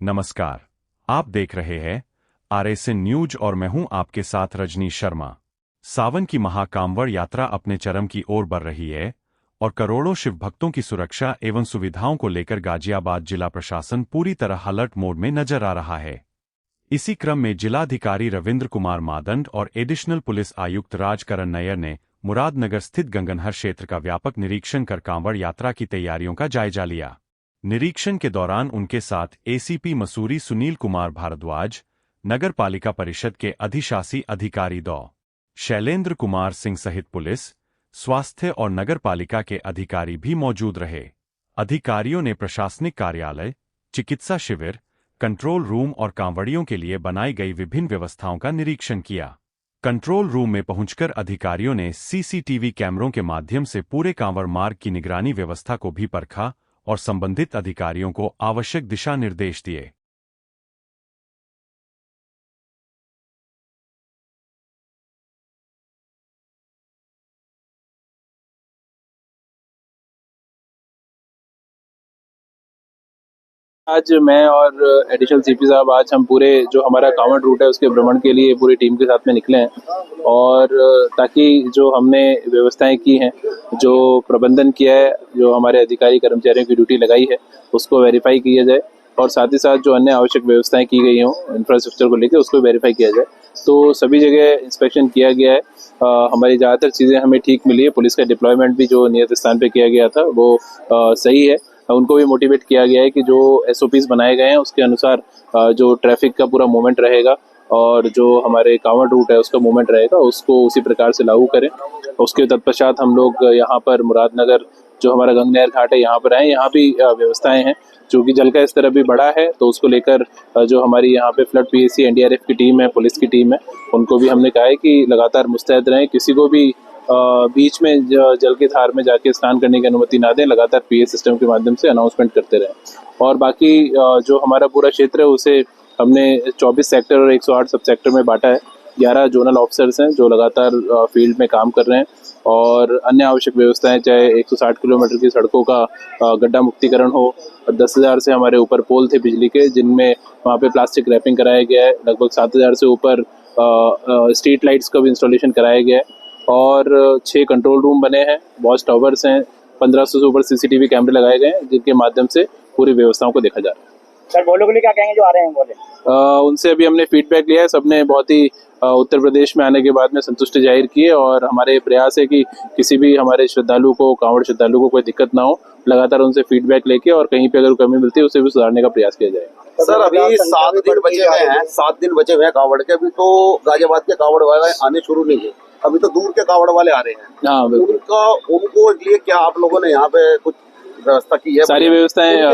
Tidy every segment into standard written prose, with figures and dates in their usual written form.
नमस्कार। आप देख रहे हैं RSN न्यूज और मैं हूं आपके साथ रजनी शर्मा। सावन की महाकांवड़ यात्रा अपने चरम की ओर बढ़ रही है और करोड़ों शिव भक्तों की सुरक्षा एवं सुविधाओं को लेकर गाजियाबाद जिला प्रशासन पूरी तरह अलर्ट मोड में नजर आ रहा है। इसी क्रम में जिलाधिकारी रविंद्र कुमार मादंड और एडिशनल पुलिस आयुक्त राजकरण नैयर ने मुरादनगर स्थित गंगनहर क्षेत्र का व्यापक निरीक्षण कर कांवड़ यात्रा की तैयारियों का जायजा लिया। निरीक्षण के दौरान उनके साथ ACP मसूरी सुनील कुमार भारद्वाज, नगर पालिका परिषद के अधिशासी अधिकारी डॉ. शैलेंद्र कुमार सिंह सहित पुलिस, स्वास्थ्य और नगर पालिका के अधिकारी भी मौजूद रहे। अधिकारियों ने प्रशासनिक कार्यालय, चिकित्सा शिविर, कंट्रोल रूम और कांवड़ियों के लिए बनाई गई विभिन्न व्यवस्थाओं का निरीक्षण किया। कंट्रोल रूम में पहुंचकर अधिकारियों ने CCTV कैमरों के माध्यम से पूरे कांवड़ मार्ग की निगरानी व्यवस्था को भी परखा और संबंधित अधिकारियों को आवश्यक दिशा निर्देश दिए। आज मैं और एडिशनल CP साहब आज हम पूरे जो हमारा कांवड़ रूट है उसके भ्रमण के लिए पूरी टीम के साथ में निकले हैं और ताकि जो हमने व्यवस्थाएं की हैं, जो प्रबंधन किया है, जो हमारे अधिकारी कर्मचारियों की ड्यूटी लगाई है उसको वेरीफाई किया जाए और साथ ही साथ जो अन्य आवश्यक व्यवस्थाएं की गई हों इंफ्रास्ट्रक्चर को लेकर उसको वेरीफाई किया जाए। तो सभी जगह इंस्पेक्शन किया गया है। हमारी ज़्यादातर चीज़ें हमें ठीक मिली है। पुलिस का डिप्लॉयमेंट भी जो नियत स्थान पे किया गया था वो सही है। उनको भी मोटिवेट किया गया है कि जो SOPs बनाए गए हैं उसके अनुसार जो ट्रैफिक का पूरा मूवमेंट रहेगा और जो हमारे कांवड़ रूट है उसका मूवमेंट रहेगा उसको उसी प्रकार से लागू करें। उसके तत्पश्चात हम लोग यहाँ पर मुरादनगर जो हमारा गंगनहर घाट है यहाँ पर आए। यहाँ भी व्यवस्थाएं हैं क्योंकि जल का स्तर अभी बढ़ा है तो उसको लेकर जो हमारी यहाँ पे फ्लड PSC NDRF की टीम है, पुलिस की टीम है, उनको भी हमने कहा है कि लगातार मुस्तैद रहें, किसी को भी बीच में जल की धार में जाके स्नान करने की अनुमति ना दें। लगातार PA सिस्टम के माध्यम से अनाउंसमेंट करते रहें और बाकी जो हमारा पूरा क्षेत्र है उसे हमने 24 सेक्टर और 108 सब सेक्टर में बांटा है। 11 जोनल ऑफिसर्स हैं जो लगातार फील्ड में काम कर रहे हैं और अन्य आवश्यक व्यवस्थाएं चाहे 160 किलोमीटर की सड़कों का गड्ढा मुक्तिकरण हो और 10,000 से हमारे ऊपर पोल थे बिजली के जिनमें वहाँ पे प्लास्टिक रैपिंग कराया गया है। लगभग 7,000 से ऊपर स्ट्रीट लाइट्स का भी इंस्टॉलेशन कराया गया है और 6 कंट्रोल रूम बने हैं, वॉच टावर्स हैं, 1500 से ऊपर CCTV कैमरे लगाए गए हैं जिनके माध्यम से पूरी व्यवस्थाओं को देखा जा रहा है। सर बोलो के लिए क्या कहेंगे जो आ रहे हैं बोले? उनसे अभी हमने फीडबैक लिया है। सबने बहुत ही उत्तर प्रदेश में आने के बाद में संतुष्टि जाहिर की है और हमारे प्रयास है कि किसी भी हमारे श्रद्धालु को, कांवड़ श्रद्धालु को कोई दिक्कत ना हो। लगातार उनसे फीडबैक लेके और कहीं पे अगर कमी मिलती है उसे भी सुधारने का प्रयास किया जाएगा। सर अभी 7 दिन बचे हुए हैं, 7 दिन बचे हुए हैं कांवड़ के। अभी तो गाजियाबाद के कांवड़ वाले आने शुरू नहीं हुए, अभी तो दूर के कांवड़ वाले आ रहे हैं। हाँ बिल्कुल। उनको लिए क्या आप लोगों ने यहाँ पे कुछ व्यवस्था की है? सारी व्यवस्थाएं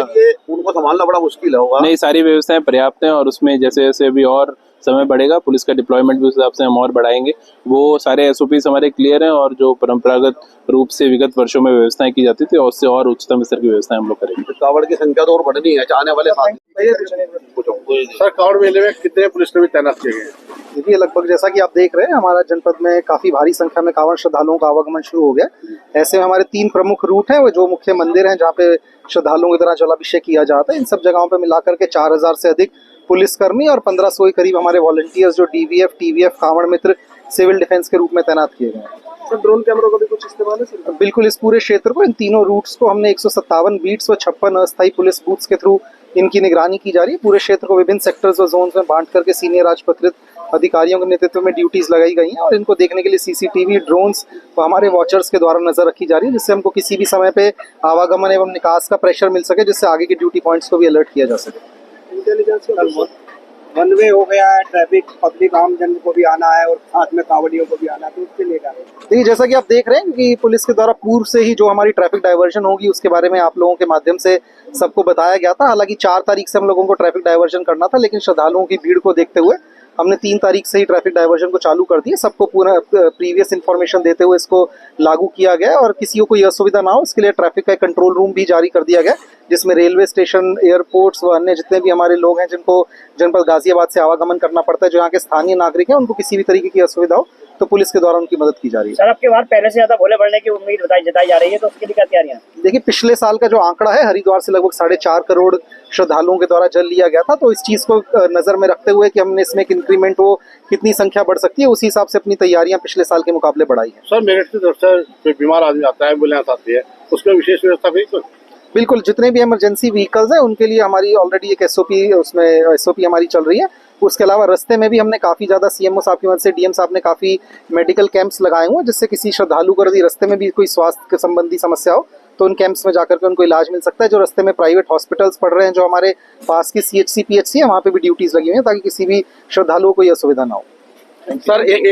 उनको संभालना बड़ा मुश्किल होगा। नहीं, सारी व्यवस्थाएं पर्याप्त हैं और उसमें जैसे जैसे अभी और समय बढ़ेगा पुलिस का डिप्लॉयमेंट भी उस हिसाब से हम और बढ़ाएंगे। वो सारे SOPs हमारे क्लियर हैं और जो परंपरागत रूप से विगत वर्षों में व्यवस्थाएं की जाती थी उससे और उच्चतम स्तर की व्यवस्थाएं हम लोग करेंगे। कांवड़ की संख्या तो और बढ़नी है आने वाले साल। सर कांवड़ मेले में कितने पुलिसकर्मी तैनात किए गए? देखिए लगभग जैसा कि आप देख रहे हैं हमारा जनपद में काफी भारी संख्या में कांवड़ श्रद्धालुओं का आवागमन शुरू हो गया। ऐसे में हमारे 3 प्रमुख रूट हैं, वो जो मुख्य मंदिर हैं जहाँ पे श्रद्धालुओं की तरह जलाभिषेक किया जाता है। इन सब जगहों पे मिलाकर के 4,000 से अधिक पुलिसकर्मी और 1500 के करीब हमारे वॉलंटियर्स जो DVF, TVF, कांवड़ मित्र, सिविल डिफेंस के रूप में तैनात किए गए हैं। सर ड्रोन कैमरों का भी कुछ इस्तेमाल है सर? बिल्कुल, इस पूरे क्षेत्र को, इन तीनों रूट्स को हमने 157 बीट्स व 56 अस्थायी पुलिस बूथ्स के थ्रू इनकी निगरानी की जा रही है। पूरे क्षेत्र को विभिन्न सेक्टर्स व जोन्स में बांट करके सीनियर राजपत्रित अधिकारियों के नेतृत्व में ड्यूटीज लगाई गई हैं और इनको देखने के लिए CCTV, ड्रोन्स व हमारे वॉचर्स के द्वारा नजर रखी जा रही है जिससे हमको किसी भी समय पे आवागमन एवं निकास का प्रेशर मिल सके, जिससे आगे की ड्यूटी पॉइंट्स को भी अलर्ट किया जा सके। इंटेलिजेंस वन वे हो गया है, ट्रैफिक पब्लिक आम जन को भी आना है और साथ में कांवड़ियों को भी आना है, तो उसके लिए क्या है? देखिए जैसा कि आप देख रहे हैं कि पुलिस के द्वारा पूर्व से ही जो हमारी ट्रैफिक डायवर्जन होगी उसके बारे में आप लोगों के माध्यम से सबको बताया गया था। हालांकि 4 तारीख से हम लोगों को ट्रैफिक डायवर्जन करना था, लेकिन श्रद्धालुओं की भीड़ को देखते हुए हमने 3 तारीख से ही ट्रैफिक डायवर्जन को चालू कर दिया। सबको पूरा प्रीवियस इन्फॉर्मेशन देते हुए इसको लागू किया गया और किसी को कोई असुविधा ना हो इसके लिए ट्रैफिक का कंट्रोल रूम भी जारी कर दिया गया, जिसमें रेलवे स्टेशन, एयरपोर्ट्स व अन्य जितने भी हमारे लोग हैं जिनको जनपद गाजियाबाद से आवागमन करना पड़ता है, जो यहाँ के स्थानीय नागरिक हैं, उनको किसी भी तरीके की असुविधा हो तो पुलिस के द्वारा उनकी मदद की जा रही है। सर, आपके बार पहले से ज्यादा भोले बढ़ने की उम्मीद जताई जा रही है, तो उसके लिए क्या तैयारियां हैं? देखिए, पिछले साल का जो आंकड़ा है, हरिद्वार से लगभग 4.5 करोड़ श्रद्धालुओं के द्वारा जल लिया गया था, तो इस चीज को नजर में रखते हुए कि हमने इसमें एक इंक्रीमेंट हो, कितनी संख्या बढ़ सकती है, उसी हिसाब से अपनी तैयारियां पिछले साल के मुकाबले बढ़ाई है। सर, मेरठ की तरफ से कोई बीमार आदमी आता है, एम्बुलेंस आती है, उसमें विशेष व्यवस्था भी बिल्कुल, जितने भी इमरजेंसी व्हीकल्स हैं उनके लिए हमारी ऑलरेडी एक एसओपी हमारी चल रही है। उसके अलावा रास्ते में भी हमने काफ़ी ज़्यादा सीएमओ साहब की मदद से, डीएम साहब ने काफ़ी मेडिकल कैंप्स लगाए हुए हैं, जिससे किसी श्रद्धालु को यदि रास्ते में भी कोई स्वास्थ्य संबंधी समस्या हो तो उन कैंप्स में जाकर के उनको इलाज मिल सकता है। जो रास्ते में प्राइवेट हॉस्पिटल्स पड़ रहे हैं, जो हमारे पास की CHC PHC है, वहाँ पे भी ड्यूटीज़ लगी हुई हैं ताकि किसी भी श्रद्धालुओं को यह असुविधा ना हो। सर, एक